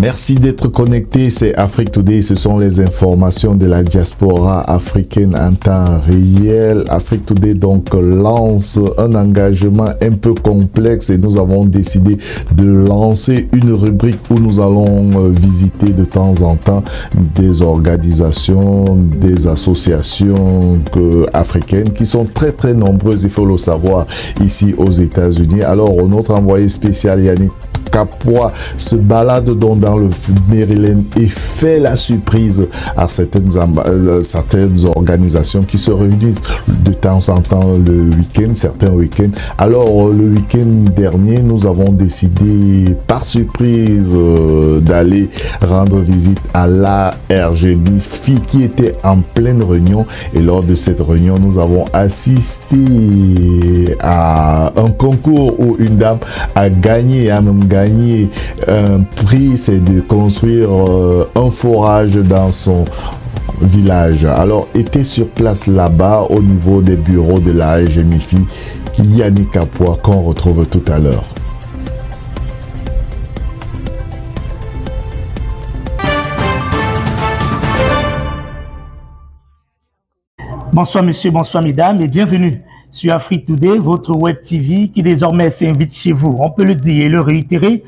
Merci d'être connecté, c'est Afrique Today, ce sont les informations de la diaspora africaine en temps réel. Afrique Today donc lance un engagement un peu complexe et nous avons décidé de lancer une rubrique où nous allons visiter de temps en temps des organisations, des associations africaines qui sont très très nombreuses, il faut le savoir, ici aux États-Unis. Alors notre envoyé spécial Yannick Kapwa se balade donc dans le Maryland et fait la surprise à certaines organisations qui se réunissent de temps en temps le week-end, certains week-ends. Alors le week-end dernier, nous avons décidé par surprise d'aller rendre visite à l'ARGMIFI qui était en pleine réunion, et lors de cette réunion, nous avons assisté à un concours où une dame a gagné un prix, c'est de construire un forage dans son village. Alors, était sur place là-bas au niveau des bureaux de la ARGMIFI, Yannick Kapwa, qu'on retrouve tout à l'heure. Bonsoir messieurs, bonsoir mesdames et bienvenue sur Afrique Today, votre web TV qui désormais s'invite chez vous. On peut le dire et le réitérer.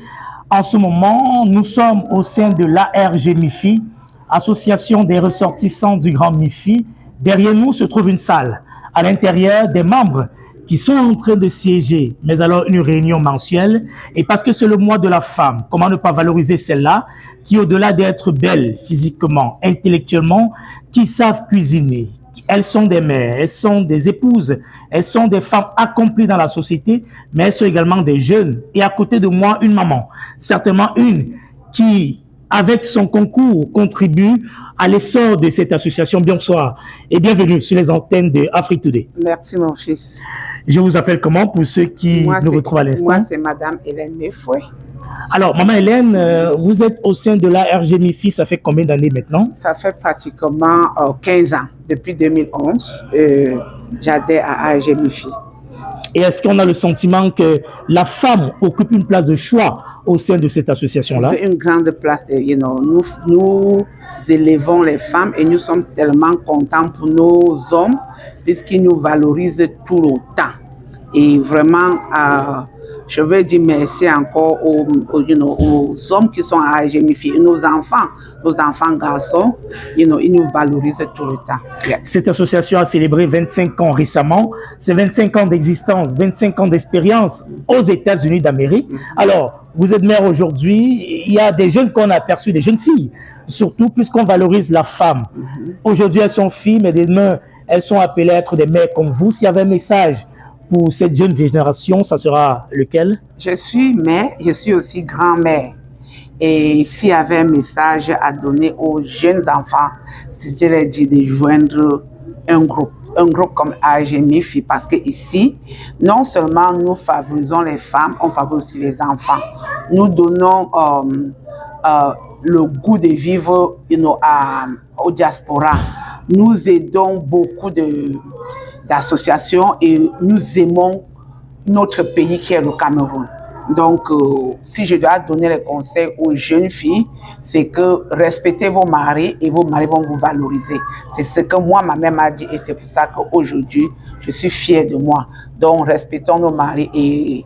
En ce moment, nous sommes au sein de l'ARGMIFI, Association des ressortissants du Grand MIFI. Derrière nous se trouve une salle. À l'intérieur, des membres qui sont en train de siéger, mais alors une réunion mensuelle. Et parce que c'est le mois de la femme, comment ne pas valoriser celles-là qui, au-delà d'être belles physiquement, intellectuellement, qui savent cuisiner. Elles sont des mères, elles sont des épouses, elles sont des femmes accomplies dans la société, mais elles sont également des jeunes. Et à côté de moi, une maman, certainement une qui, avec son concours, contribue à l'essor de cette association. Bonsoir et bienvenue sur les antennes de Afrique Today. Merci mon fils. Je vous appelle comment pour ceux qui nous retrouvent à l'instant? Moi, c'est Madame Hélène Mefoué. Alors, Maman Hélène, vous êtes au sein de l'ARGMIFI, ça fait combien d'années maintenant? Ça fait pratiquement 15 ans. Depuis 2011, j'adhère à ARGMIFI. Et est-ce qu'on a le sentiment que la femme occupe une place de choix au sein de cette association-là? Une grande place. Nous élevons les femmes et nous sommes tellement contents pour nos hommes puisqu'ils nous valorisent tout le temps. Et vraiment, je veux dire merci encore aux hommes qui sont à ARGMIFI et nos enfants garçons, ils nous valorisent tout le temps. Yeah. Cette association a célébré 25 ans récemment. C'est 25 ans d'existence, 25 ans d'expérience aux États-Unis d'Amérique. Alors, vous êtes mère aujourd'hui, il y a des jeunes qu'on a aperçus, des jeunes filles, surtout puisqu'on valorise la femme. Aujourd'hui, elles sont filles, mais demain, elles sont appelées à être des mères comme vous. S'il y avait un message pour cette jeune génération, ça sera lequel? Je suis mère, je suis aussi grand-mère. Et s'il y avait un message à donner aux jeunes enfants, je leur dis de joindre un groupe comme ARGMIFI, parce qu'ici, non seulement nous favorisons les femmes, on favorise aussi les enfants. Nous donnons le goût de vivre au diaspora. Nous aidons beaucoup d'associations et nous aimons notre pays qui est le Cameroun. Donc, si je dois donner les conseils aux jeunes filles, c'est que respectez vos maris et vos maris vont vous valoriser. C'est ce que moi, ma mère m'a dit et c'est pour ça qu'aujourd'hui, je suis fière de moi. Donc, respectons nos maris et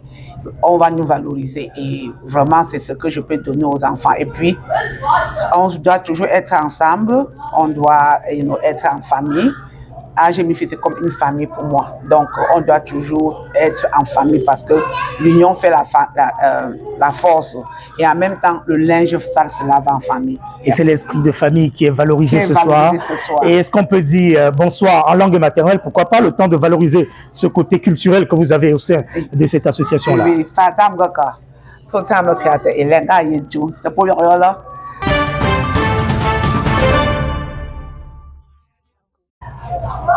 on va nous valoriser. Et vraiment, c'est ce que je peux donner aux enfants. Et puis, on doit toujours être ensemble, on doit être en famille. ARGMIFI, c'est comme une famille pour moi. Donc, on doit toujours être en famille parce que l'union fait la force. Et en même temps, le linge sale se lave en famille. Et c'est l'esprit de famille qui est valorisé ce soir. Et est-ce qu'on peut dire bonsoir en langue maternelle? Pourquoi pas le temps de valoriser ce côté culturel que vous avez au sein de cette association-là? Oui,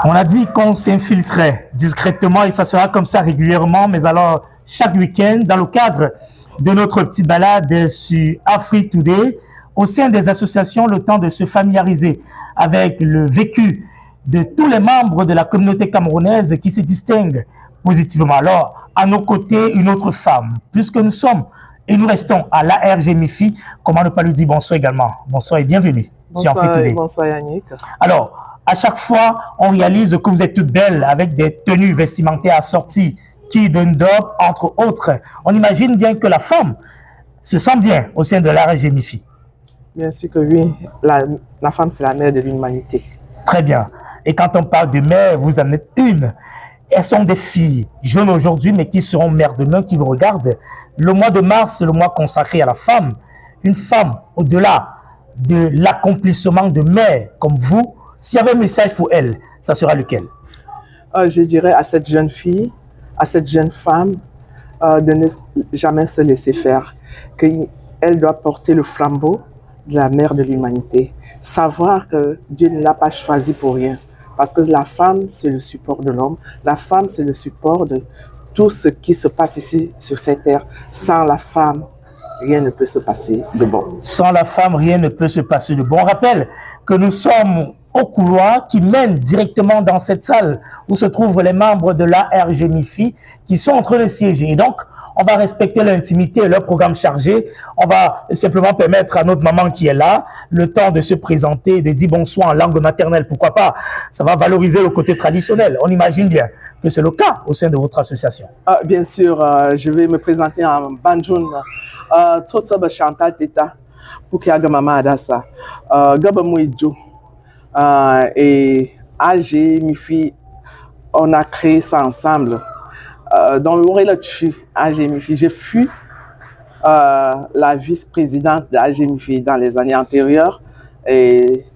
on a dit qu'on s'infiltrait discrètement et ça sera comme ça régulièrement, mais alors chaque week-end, dans le cadre de notre petite balade sur Afrique Today, au sein des associations, le temps de se familiariser avec le vécu de tous les membres de la communauté camerounaise qui se distinguent positivement. Alors, à nos côtés, une autre femme, puisque nous sommes Et nous restons à l'ARG MIFI. Comment ne pas lui dire bonsoir également? Bonsoir et bienvenue. Bonsoir Yannick. Alors, à chaque fois, on réalise que vous êtes toutes belles avec des tenues vestimentaires assorties qui donnent d'op, entre autres. On imagine bien que la femme se sent bien au sein de l'ARG MIFI. Bien sûr que oui, la femme c'est la mère de l'humanité. Très bien. Et quand on parle de mère, vous en êtes une. Elles sont des filles jeunes aujourd'hui, mais qui seront mères demain, qui vous regardent. Le mois de mars, c'est le mois consacré à la femme. Une femme, au-delà de l'accomplissement de mère comme vous, s'il y avait un message pour elle, ça sera lequel? Je dirais à cette jeune fille, à cette jeune femme, de ne jamais se laisser faire, qu'elle doit porter le flambeau de la mère de l'humanité. Savoir que Dieu ne l'a pas choisie pour rien. Parce que la femme, c'est le support de l'homme. La femme, c'est le support de tout ce qui se passe ici sur cette terre. Sans la femme, rien ne peut se passer de bon. Sans la femme, rien ne peut se passer de bon. On rappelle que nous sommes au couloir qui mène directement dans cette salle où se trouvent les membres de l'ARG MIFI qui sont en train de siéger. Et donc, on va respecter l'intimité et leur programme chargé. On va simplement permettre à notre maman qui est là le temps de se présenter, de dire bonsoir en langue maternelle. Pourquoi pas? Ça va valoriser le côté traditionnel. On imagine bien que c'est le cas au sein de votre association. Bien sûr, je vais me présenter en Banjoun. Tsotsaba Chantal Teta, Pukiaga Mama Adassa, Gaba Mouidjo. Et AG MIFI, on a créé ça ensemble. Dans le Woré-là-dessus, AG MIFI, je fus la vice-présidente de AG MIFI dans les années antérieures et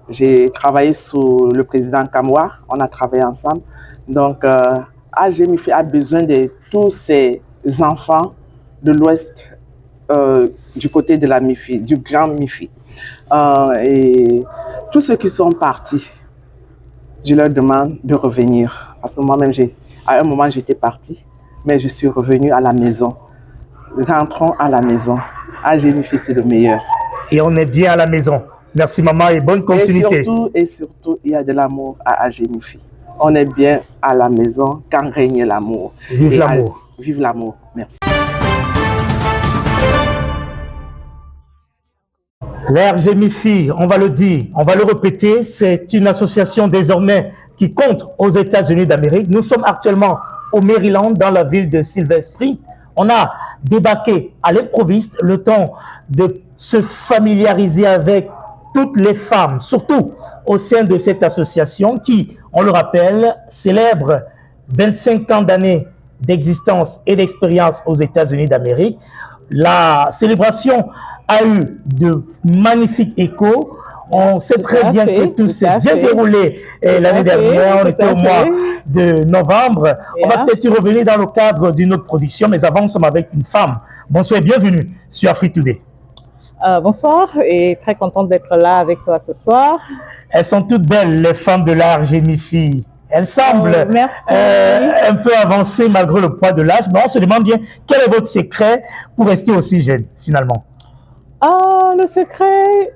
j'ai travaillé sous le président Kamwa, on a travaillé ensemble. Donc, AG MIFI a besoin de tous ces enfants de l'Ouest du côté de la MIFI, du grand MIFI. Et tous ceux qui sont partis, je leur demande de revenir. Parce que moi-même, à un moment, j'étais partie, mais je suis revenue à la maison. Rentrons à la maison. AG MIFI, c'est le meilleur. Et on est bien à la maison. Merci maman et bonne continuité. Et surtout, il y a de l'amour à AG MIFI. On est bien à la maison quand règne l'amour. Vive l'amour. Vive l'amour. Merci. L'ARG MIFI, on va le dire, on va le répéter, c'est une association désormais qui compte aux États-Unis d'Amérique. Nous sommes actuellement au Maryland, dans la ville de Silver Spring. On a débarqué à l'improviste, le temps de se familiariser avec toutes les femmes, surtout au sein de cette association qui, on le rappelle, célèbre 25 ans d'années d'existence et d'expérience aux États-Unis d'Amérique. La célébration a eu de magnifiques échos. On sait très bien que tout s'est bien déroulé l'année dernière. On était au mois de novembre. On va peut-être y revenir dans le cadre d'une autre production, mais avant, nous sommes avec une femme. Bonsoir et bienvenue sur Afrique Today. Bonsoir et très contente d'être là avec toi ce soir. Elles sont toutes belles, les femmes de l'ARG MIFI. Elles semblent un peu avancées malgré le poids de l'âge, mais on se demande bien quel est votre secret pour rester aussi jeune finalement. Le secret,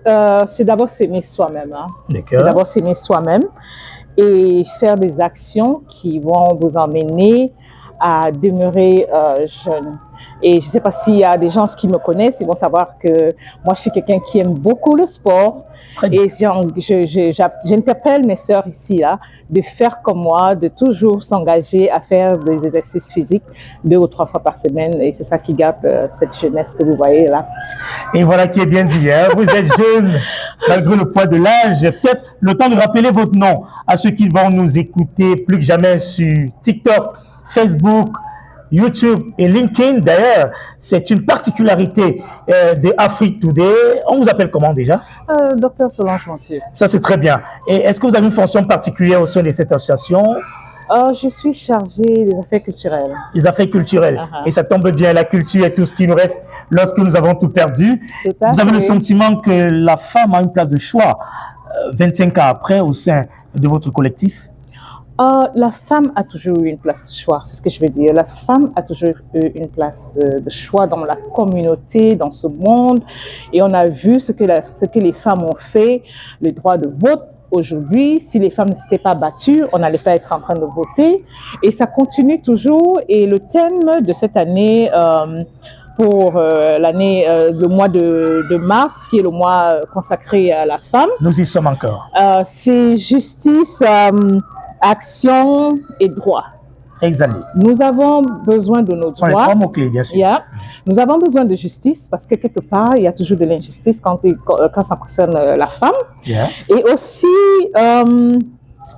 c'est d'abord s'aimer soi-même. Hein. C'est d'abord s'aimer soi-même et faire des actions qui vont vous emmener à demeurer jeune. Et je ne sais pas s'il y a des gens qui me connaissent, ils vont savoir que moi, je suis quelqu'un qui aime beaucoup le sport. Et j'interpelle mes sœurs ici là, de faire comme moi, de toujours s'engager à faire des exercices physiques 2 ou 3 fois par semaine. Et c'est ça qui garde cette jeunesse que vous voyez là. Et voilà qui est bien dit. Hein? Vous êtes jeune, malgré le poids de l'âge. Peut-être le temps de rappeler votre nom à ceux qui vont nous écouter plus que jamais sur TikTok, Facebook, YouTube et LinkedIn. D'ailleurs, c'est une particularité de Afrique Today. On vous appelle comment déjà? Docteur Solange Montier. Ça, c'est très bien. Et est-ce que vous avez une fonction particulière au sein de cette association? Je suis chargée des affaires culturelles. Les affaires culturelles. Et ça tombe bien, la culture est tout ce qui nous reste lorsque nous avons tout perdu. Vous avez le sentiment que la femme a une place de choix 25 ans après au sein de votre collectif? La femme a toujours eu une place de choix, c'est ce que je veux dire. La femme a toujours eu une place de choix dans la communauté, dans ce monde. Et on a vu ce que les femmes ont fait, le droit de vote. Aujourd'hui, si les femmes ne s'étaient pas battues, on n'allait pas être en train de voter. Et ça continue toujours. Et le thème de cette année, pour le mois de mars, qui est le mois consacré à la femme. Nous y sommes encore. C'est justice, action et droit. Exactement. Nous avons besoin de nos droits. Ce sont les trois mots-clés, bien sûr. Yeah. Nous avons besoin de justice parce que quelque part, il y a toujours de l'injustice quand ça concerne la femme. Yeah. Et aussi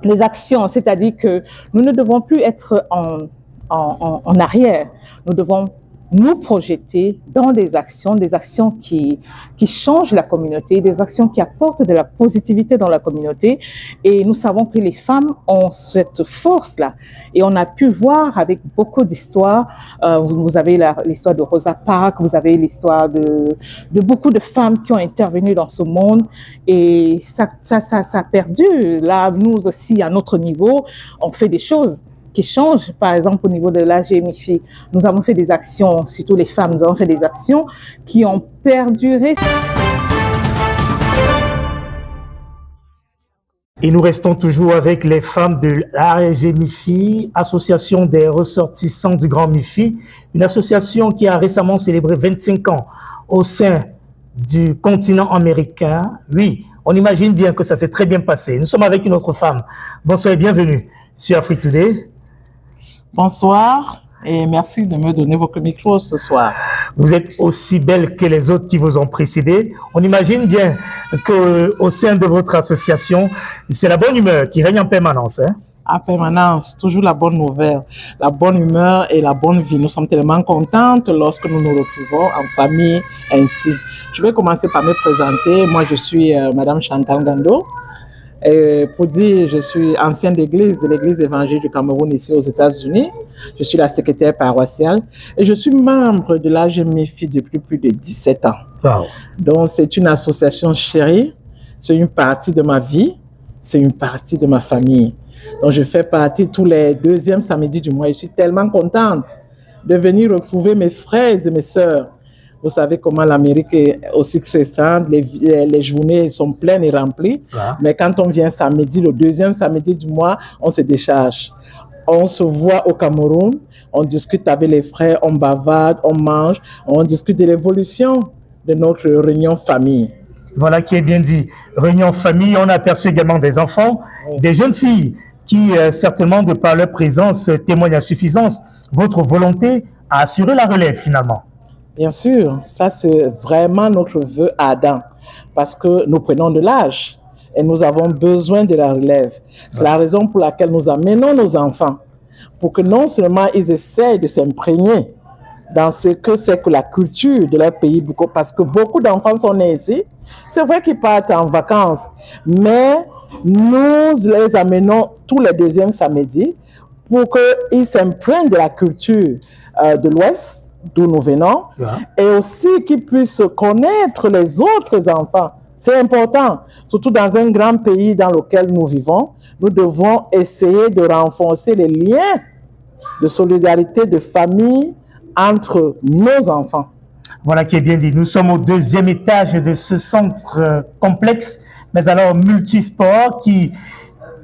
les actions, c'est-à-dire que nous ne devons plus être en arrière. Nous devons nous projeter dans des actions qui changent la communauté, des actions qui apportent de la positivité dans la communauté. Et nous savons que les femmes ont cette force-là. Et on a pu voir avec beaucoup d'histoires, vous avez l'histoire de Rosa Parks, vous avez l'histoire de beaucoup de femmes qui ont intervenu dans ce monde. Et ça a perdu. Là, nous aussi, à notre niveau, on fait des choses qui changent. Par exemple, au niveau de l'AGMIFI, nous avons fait des actions, surtout les femmes, nous avons fait des actions qui ont perduré. Et nous restons toujours avec les femmes de l'AGMIFI, Association des ressortissants du Grand MIFI, une association qui a récemment célébré 25 ans au sein du continent américain. Oui, on imagine bien que ça s'est très bien passé. Nous sommes avec une autre femme. Bonsoir et bienvenue sur Afrique Today. Bonsoir et merci de me donner votre micro ce soir. Vous êtes aussi belle que les autres qui vous ont précédé. On imagine bien qu'au sein de votre association, c'est la bonne humeur qui règne en permanence. Hein? En permanence, toujours la bonne nouvelle, la bonne humeur et la bonne vie. Nous sommes tellement contentes lorsque nous nous retrouvons en famille ainsi. Je vais commencer par me présenter. Moi, je suis Madame Chantal Gando. Et pour dire, je suis ancienne de l'église évangélique du Cameroun ici aux États-Unis. Je suis la secrétaire paroissiale et je suis membre de l'AGMIFI depuis plus de 17 ans. Wow. Donc, c'est une association chérie, c'est une partie de ma vie, c'est une partie de ma famille. Donc, je fais partie tous les deuxièmes samedis du mois. Je suis tellement contente de venir retrouver mes frères et mes sœurs. Vous savez comment l'Amérique est aussi stressante, les journées sont pleines et remplies. Ah. Mais quand on vient samedi, le deuxième samedi du mois, on se décharge. On se voit au Cameroun, on discute avec les frères, on bavarde, on mange, on discute de l'évolution de notre réunion famille. Voilà qui est bien dit. Réunion famille, on a aperçu également des enfants, oui, des jeunes filles qui, certainement, de par leur présence, témoignent à suffisance votre volonté à assurer la relève finalement. Bien sûr, ça c'est vraiment notre vœu ardent parce que nous prenons de l'âge et nous avons besoin de la relève. C'est la raison pour laquelle nous amenons nos enfants pour que non seulement ils essayent de s'imprégner dans ce que c'est que la culture de leur pays, parce que beaucoup d'enfants sont nés ici. C'est vrai qu'ils partent en vacances, mais nous les amenons tous les deuxièmes samedis pour qu'ils s'imprègnent de la culture de l'Ouest, d'où nous venons, et aussi qu'ils puissent connaître les autres enfants. C'est important, surtout dans un grand pays dans lequel nous vivons. Nous devons essayer de renforcer les liens de solidarité, de famille entre nos enfants. Voilà qui est bien dit. Nous sommes au deuxième étage de ce centre complexe, mais alors multisport qui,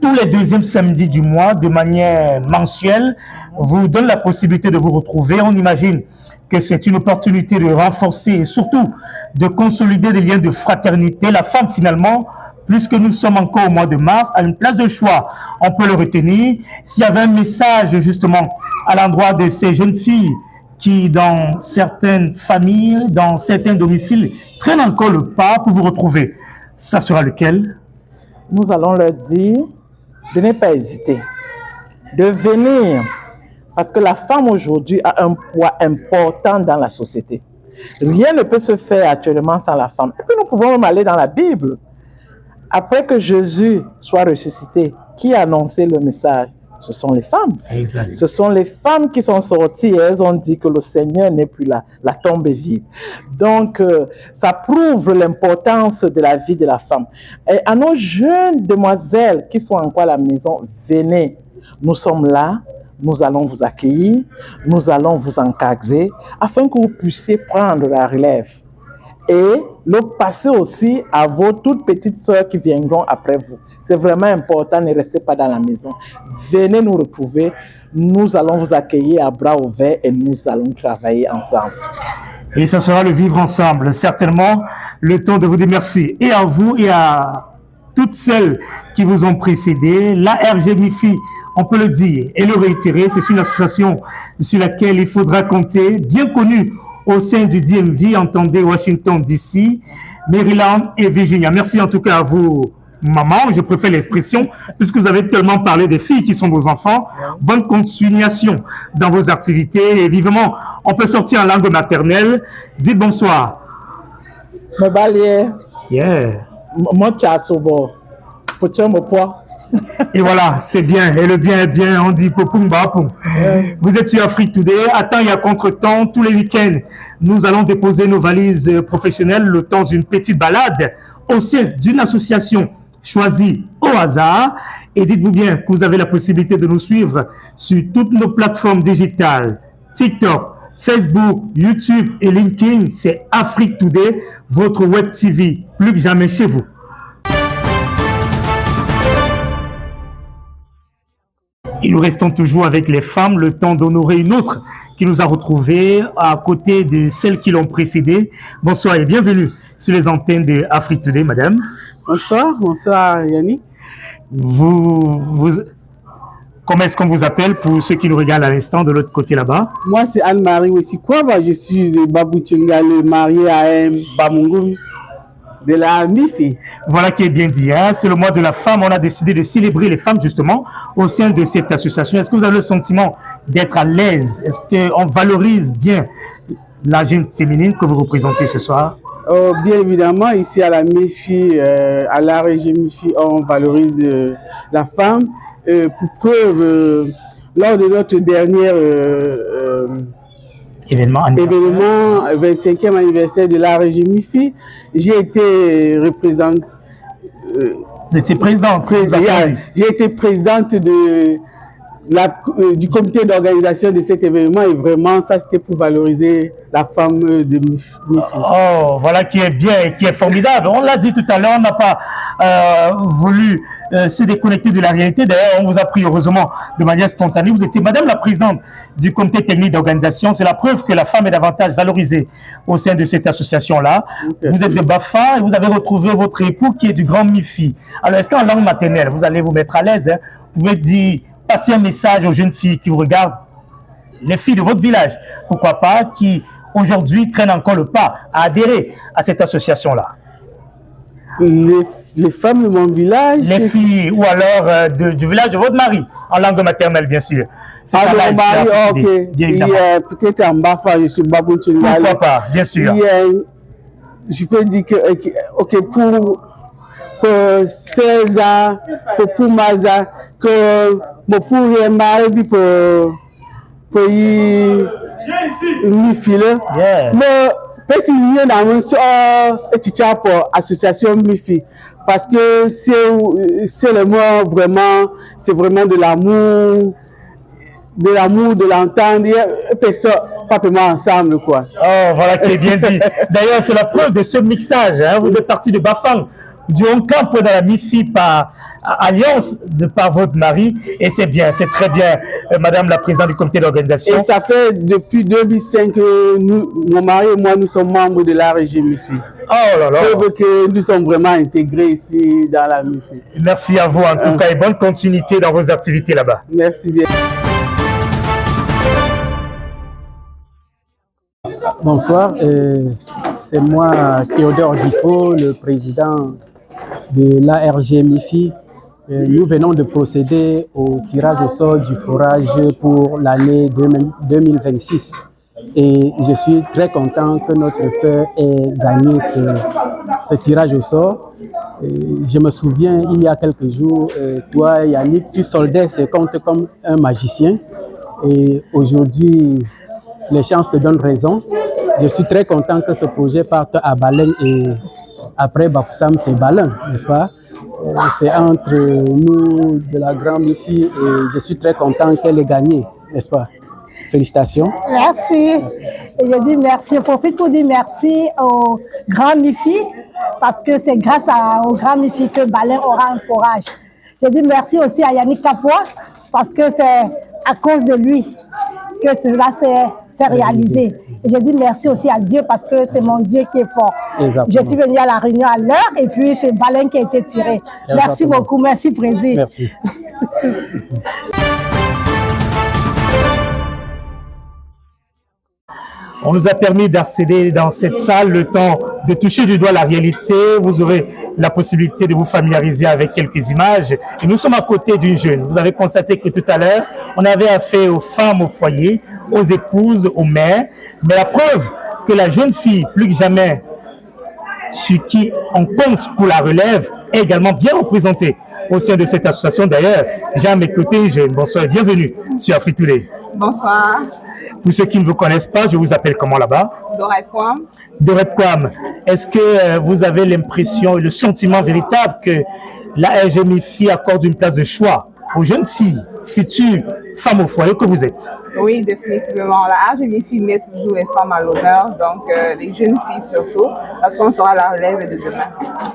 tous les deuxièmes samedis du mois, de manière mensuelle, vous donne la possibilité de vous retrouver. On imagine que c'est une opportunité de renforcer et surtout de consolider des liens de fraternité. La femme, finalement, puisque nous sommes encore au mois de mars, a une place de choix. On peut le retenir. S'il y avait un message, justement, à l'endroit de ces jeunes filles qui, dans certaines familles, dans certains domiciles, traînent encore le pas pour vous retrouver, ça sera lequel? Nous allons leur dire de ne pas hésiter, de venir. Parce que la femme aujourd'hui a un poids important dans la société. Rien ne peut se faire actuellement sans la femme. Et puis nous pouvons même aller dans la Bible. Après que Jésus soit ressuscité, qui a annoncé le message? Ce sont les femmes. Exactement. Ce sont les femmes qui sont sorties et elles ont dit que le Seigneur n'est plus là. La tombe est vide. Donc, ça prouve l'importance de la vie de la femme. Et à nos jeunes demoiselles qui sont encore à la maison, venez. Nous sommes là. Nous allons vous accueillir, nous allons vous encadrer afin que vous puissiez prendre la relève et le passer aussi à vos toutes petites sœurs qui viendront après vous. C'est vraiment important, ne restez pas dans la maison. Venez nous retrouver, nous allons vous accueillir à bras ouverts et nous allons travailler ensemble. Et ça sera le vivre ensemble. Certainement, le temps de vous dire merci. Et à vous et à toutes celles qui vous ont précédé. La RG MIFI, on peut le dire et le réitérer, c'est une association sur laquelle il faudra compter, bien connue au sein du DMV, entendez Washington DC, Maryland et Virginia. Merci en tout cas à vous, maman, je préfère l'expression, puisque vous avez tellement parlé des filles qui sont vos enfants. Bonne continuation dans vos activités et vivement, on peut sortir en langue maternelle. Dites bonsoir. Yeah. Et voilà, c'est bien. Et le bien est bien, on dit popum bapum. Vous êtes sur Afrique Today. À temps et à contre-temps, tous les week-ends, nous allons déposer nos valises professionnelles le temps d'une petite balade au sein d'une association choisie au hasard. Et dites-vous bien que vous avez la possibilité de nous suivre sur toutes nos plateformes digitales, TikTok, Facebook, YouTube et LinkedIn. C'est Afrique Today, votre web TV, plus que jamais chez vous. Et nous restons toujours avec les femmes, le temps d'honorer une autre qui nous a retrouvés à côté de celles qui l'ont précédée. Bonsoir et bienvenue sur les antennes de Afrique Today, madame. Bonsoir Yannick. Comment est-ce qu'on vous appelle pour ceux qui nous regardent à l'instant de l'autre côté là-bas? Moi, c'est Anne-Marie Wessikwaba. Je suis de Babou Tchingale, mariée à un Bamungumi de la MIFI. Voilà qui est bien dit. Hein? C'est le mois de la femme. On a décidé de célébrer les femmes justement au sein de cette association. Est-ce que vous avez le sentiment d'être à l'aise? Est-ce qu'on valorise bien la jeune féminine que vous représentez ce soir? Bien évidemment, ici à la MIFI, à la région MIFI, on valorise la femme. Pour preuve, lors de notre dernier événement 25e anniversaire de la région MIFI, j'ai été représentante. Vous étiez présidente? J'ai été présidente du comité d'organisation de cet événement et vraiment ça c'était pour valoriser la femme de MIFI. Oh, voilà qui est bien et qui est formidable. On l'a dit tout à l'heure, on n'a pas voulu se déconnecter de la réalité. D'ailleurs, on vous a pris heureusement de manière spontanée. Vous étiez madame la présidente du comité technique d'organisation. C'est la preuve que la femme est davantage valorisée au sein de cette association-là. Okay. Vous êtes de Bafa et vous avez retrouvé votre époux qui est du Grand MIFI. Alors, est-ce qu'en langue maternelle, vous allez vous mettre à l'aise, hein? Vous pouvez dire, passer un message aux jeunes filles qui vous regardent, les filles de votre village, pourquoi pas, qui aujourd'hui traînent encore le pas à adhérer à cette association-là? Les femmes de mon village? Les filles, ou alors du village de votre mari, en langue maternelle, bien sûr. C'est mon mari, ok. Peut-être en Bafa, je suis Babou Tchingale. Pourquoi pas, bien sûr. Je peux dire que, ok, pour César, pour Maza, que pour les maris, pour y MIFI, mais parce qu'il y a dans pour association MIFI, parce que c'est le mot vraiment, c'est vraiment de l'amour, de l'entendre, et ça, pas vraiment ensemble, quoi. Oh, voilà qui est bien dit. D'ailleurs, c'est la preuve de ce mixage, hein. Vous êtes parti de Bafang, du Hong-Kong dans la MIFI par alliance de par votre mari, et c'est bien, c'est très bien, madame la présidente du comité d'organisation. Et ça fait depuis 2005 que mon mari et moi, nous sommes membres de la région MIFI. Oh là là! Preuve que nous sommes vraiment intégrés ici dans la MIFI. Merci à vous en tout cas et bonne continuité dans vos activités là-bas. Merci bien. Bonsoir, c'est moi Théodore Difo, le président de l'ARG MIFI. Nous venons de procéder au tirage au sort du forage pour l'année 2026 et je suis très content que notre sœur ait gagné ce tirage au sort. Je me souviens, il y a quelques jours, toi Yannick, tu soldais ce compte comme un magicien et aujourd'hui les chances te donnent raison. Je suis très content que ce projet parte à Baleine et après Bafoussam c'est Baleine, n'est-ce pas? C'est entre nous de la grande MIFI et je suis très content qu'elle ait gagné, n'est-ce pas? Félicitations. Merci. Et je dis merci, je profite pour dire merci au grand MIFI parce que c'est grâce au grand MIFI que Baleine aura un forage. Je dis merci aussi à Yannick Kapoa parce que c'est à cause de lui que cela s'est faire réaliser. Et je dis merci aussi à Dieu parce que c'est mon Dieu qui est fort. Exactement. Je suis venue à la réunion à l'heure et puis c'est Baleine qui a été tiré. Exactement. Merci beaucoup, merci Président. Merci. On nous a permis d'accéder dans cette salle le temps de toucher du doigt la réalité. Vous aurez la possibilité de vous familiariser avec quelques images. Et nous sommes à côté d'une jeune. Vous avez constaté que tout à l'heure, on avait affaire aux femmes au foyer, aux épouses, aux mères. Mais la preuve que la jeune fille, plus que jamais, sur qui on compte pour la relève, est également bien représentée au sein de cette association. D'ailleurs, j'ai à mes côtés une jeune. Bonsoir et bienvenue sur Afrique Today. Bonsoir. Pour ceux qui ne vous connaissent pas, je vous appelle comment là-bas? Dorette Kwam. Dorette Kwam, est-ce que vous avez l'impression et le sentiment véritable que la RGMIFI accorde une place de choix aux jeunes filles, futures femmes au foyer que vous êtes? Oui, définitivement. La RGMIFI met toujours les femmes à l'honneur, donc les jeunes filles surtout, parce qu'on sera la relève de demain.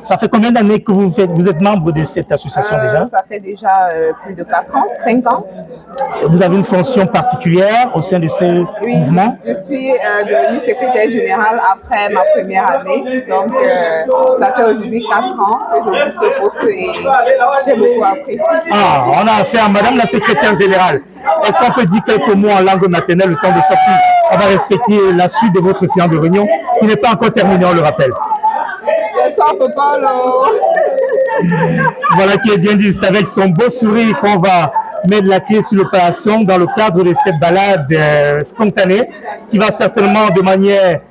Ça fait combien d'années que vous êtes membre de cette association déjà? Ça fait déjà plus de 4 ans, 5 ans. Vous avez une fonction particulière au sein de ce mouvement? Je suis devenue secrétaire générale après ma première année, donc ça fait aujourd'hui 4 ans que je occupe ce poste et j'ai beaucoup appris. Ah, on a affaire à Madame la secrétaire générale. Est-ce qu'on peut dire quelques mots en langue maternelle le temps de sortir? On va respecter la suite de votre séance de réunion qui n'est pas encore terminée, on le rappelle. Voilà qui est bien dit, c'est avec son beau sourire qu'on va mettre la clé sur l'opération dans le cadre de cette balade spontanée qui va certainement de manière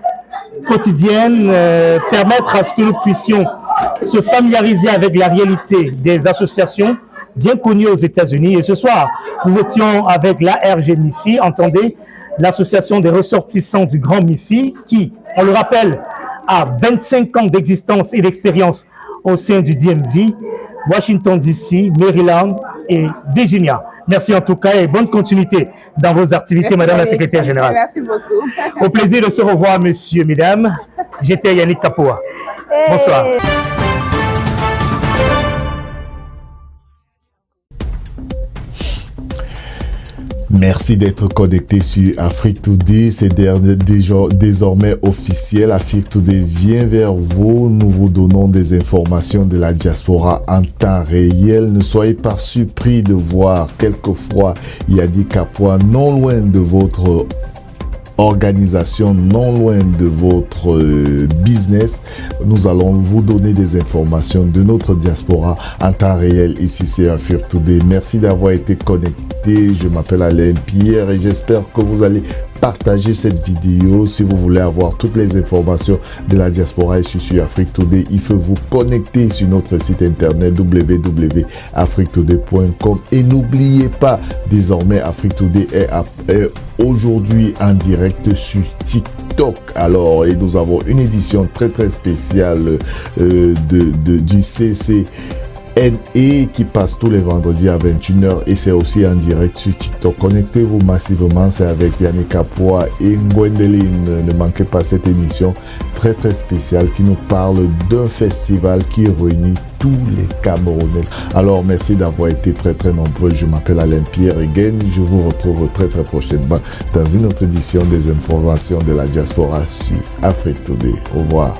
quotidienne permettre à ce que nous puissions se familiariser avec la réalité des associations bien connues aux États-Unis. Et ce soir, nous étions avec la RGMIFI, entendez, l'association des ressortissants du Grand MIFI, qui, on le rappelle, a 25 ans d'existence et d'expérience au sein du DMV, Washington DC, Maryland et Virginia. Merci en tout cas et bonne continuité dans vos activités, Madame la Secrétaire Générale. Merci beaucoup. Au plaisir de se revoir, messieurs, mesdames. J'étais Yannick Kapoa. Bonsoir. Merci d'être connecté sur Afrique Today. C'est désormais officiel. Afrique Today vient vers vous. Nous vous donnons des informations de la diaspora en temps réel. Ne soyez pas surpris de voir quelquefois Yannick Kapoa non loin de votre organisation, non loin de votre business. Nous allons vous donner des informations de notre diaspora en temps réel. Ici, c'est Afrique Today. Merci d'avoir été connecté. Je m'appelle Alain Pierre et j'espère que vous allez partager cette vidéo. Si vous voulez avoir toutes les informations de la diaspora ici sur Afrique Today, il faut vous connecter sur notre site internet www.afriquetoday.com et n'oubliez pas, désormais Afrique Today est aujourd'hui en direct sur TikTok. Alors, et nous avons une édition très spéciale du CCNE qui passe tous les vendredis à 21h et c'est aussi en direct sur TikTok. Connectez-vous massivement, c'est avec Yannick Kapoa et Ngwendeline. Ne manquez pas cette émission très spéciale qui nous parle d'un festival qui réunit tous les Camerounais. Alors, merci d'avoir été très nombreux. Je m'appelle Alain Pierre Again. Je vous retrouve très prochainement dans une autre édition des informations de la diaspora sur Afrique Today. Au revoir.